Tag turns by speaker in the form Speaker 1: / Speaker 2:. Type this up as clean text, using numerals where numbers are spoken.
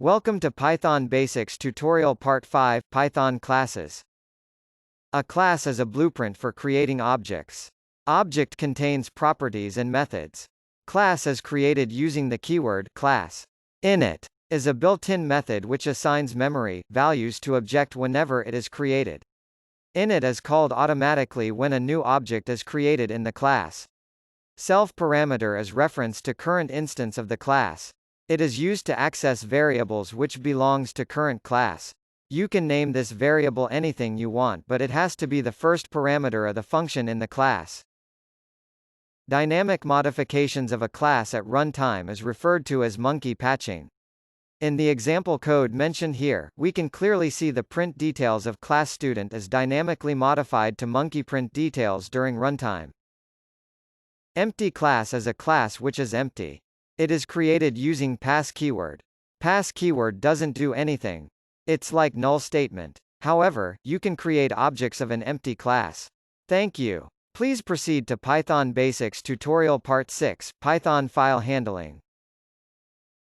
Speaker 1: Welcome to Python Basics Tutorial Part 5, Python Classes. A class is a blueprint for creating objects. Object contains properties and methods. Class is created using the keyword class. Init is a built-in method which assigns memory values to object whenever it is created. Init is called automatically when a new object is created in the class. Self parameter is reference to current instance of the class. It is used to access variables which belongs to current class. You can name this variable anything you want, but it has to be the first parameter of the function in the class. Dynamic modifications of a class at runtime is referred to as monkey patching. In the example code mentioned here, we can clearly see the print details of class student is dynamically modified to monkey print details during runtime. Empty class is a class which is empty. It is created using pass keyword. Pass keyword doesn't do anything. It's like null statement. However, you can create objects of an empty class. Thank you. Please proceed to Python Basics Tutorial Part 6, Python File Handling.